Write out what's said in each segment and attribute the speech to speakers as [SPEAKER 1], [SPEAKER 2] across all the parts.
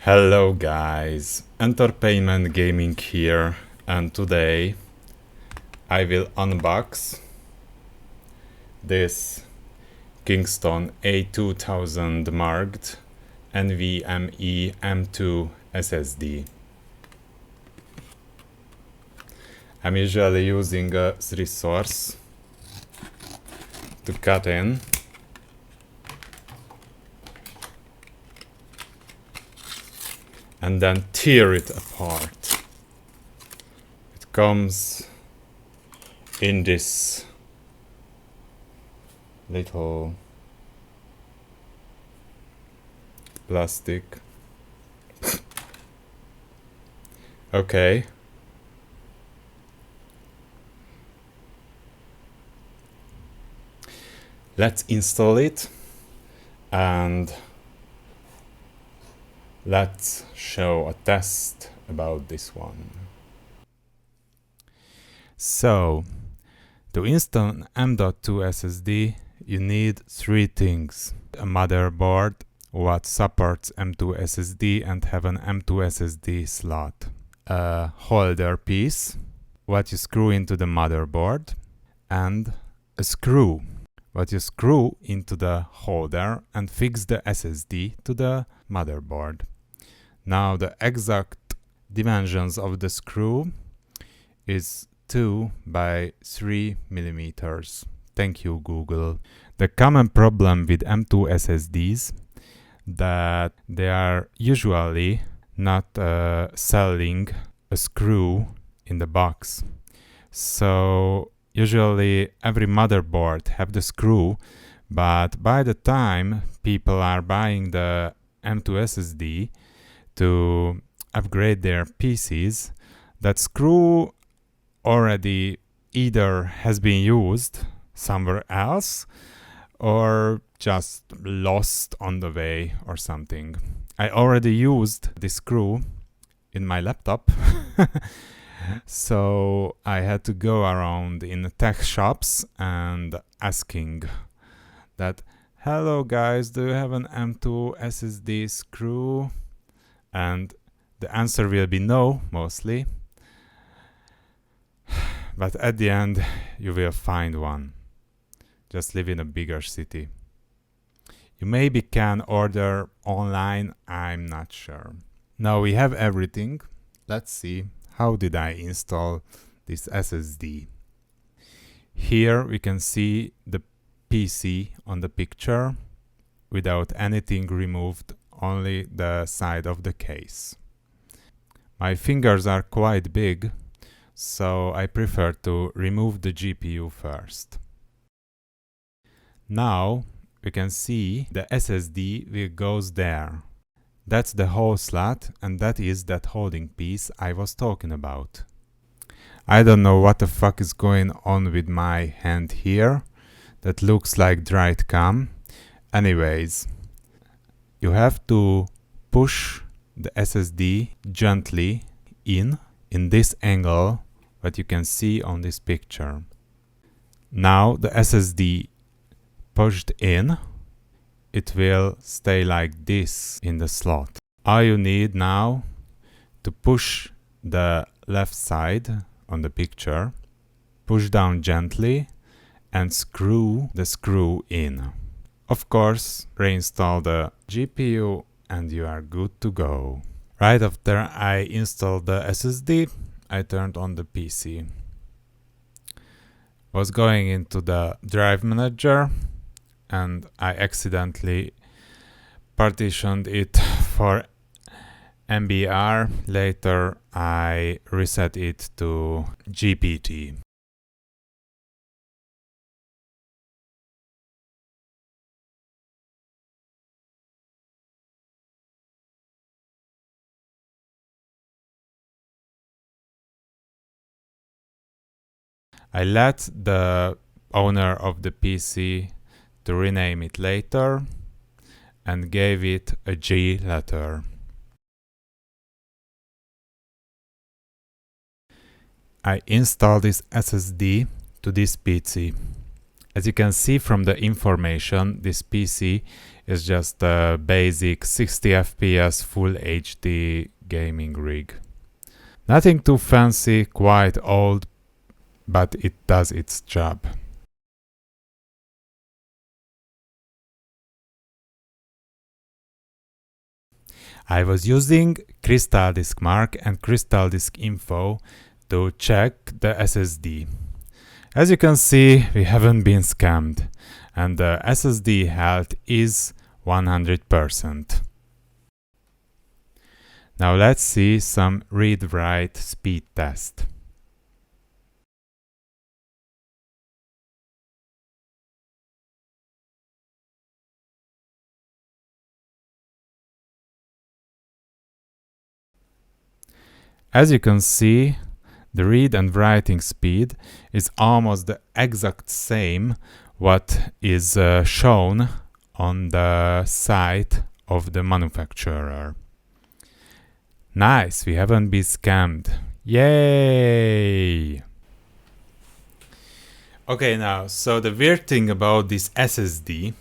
[SPEAKER 1] Hello guys, Entertainment Gaming here, and today I will unbox this Kingston A2000 marked NVMe M.2 SSD. I'm usually using a 3-source to cut in. And then tear it apart. It comes in this little plastic. Okay. Let's install it and let's show a test about this one. So, to install an M.2 SSD, you need three things. A motherboard, what supports M.2 SSD and have an M.2 SSD slot. A holder piece, what you screw into the motherboard, and a screw, what you screw into the holder and fix the SSD to the motherboard. Now the exact dimensions of the screw is 2 by 3 millimeters. Thank you, Google. The common problem with M.2 SSDs that they are usually not selling a screw in the box. So usually every motherboard have the screw, but by the time people are buying the M.2 SSD to upgrade their PCs, that screw already either has been used somewhere else or just lost on the way or something. I already used this screw in my laptop so I had to go around in tech shops and asking that, hello guys, do you have an M.2 SSD screw? And the answer will be no, mostly. But at the end, you will find one. Just live in a bigger city. You maybe can order online, I'm not sure. Now we have everything. Let's see, how did I install this SSD? Here we can see the PC on the picture without anything removed, only the side of the case. My fingers are quite big, so I prefer to remove the GPU first. Now we can see the SSD goes there. That's the whole slot, and that is that holding piece I was talking about. I don't know what the fuck is going on with my hand here. That looks like dried gum. Anyways, you have to push the SSD gently in this angle that you can see on this picture. Now the SSD pushed in, it will stay like this in the slot. All you need now to push the left side on the picture, push down gently and screw the screw in. Of course, reinstall the GPU and you are good to go. Right after I installed the SSD, I turned on the PC. Was going into the drive manager and I accidentally partitioned it for MBR. Later I reset it to GPT. I let the owner of the PC to rename it later and gave it a G letter. I installed this SSD to this PC. As you can see from the information, this PC It's just a basic 60 FPS Full HD gaming rig. Nothing too fancy, quite old, but it does its job. I was using Crystal Disk Mark and Crystal Disk Info to check the SSD. As you can see, we haven't been scammed, and the SSD health is 100%. Now let's see some read-write speed test. As you can see, the read and writing speed is almost the exact same what is shown on the site of the manufacturer. Nice, we haven't been scammed. Yay! Okay, now, so the weird thing about this SSD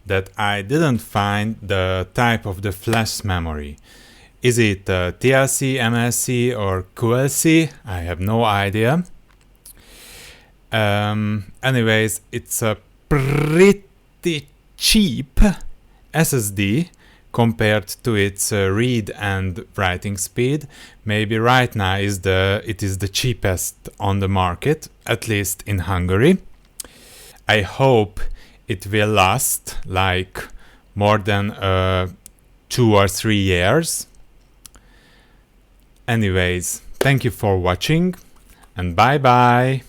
[SPEAKER 1] that I didn't find the type of the flash memory. Is it TLC, MLC or QLC? I have no idea. Anyways, it's a pretty cheap SSD compared to its read and writing speed. Maybe right now it is the cheapest on the market, at least in Hungary. I hope it will last like more than 2 or 3 years. Anyways, thank you for watching and bye bye.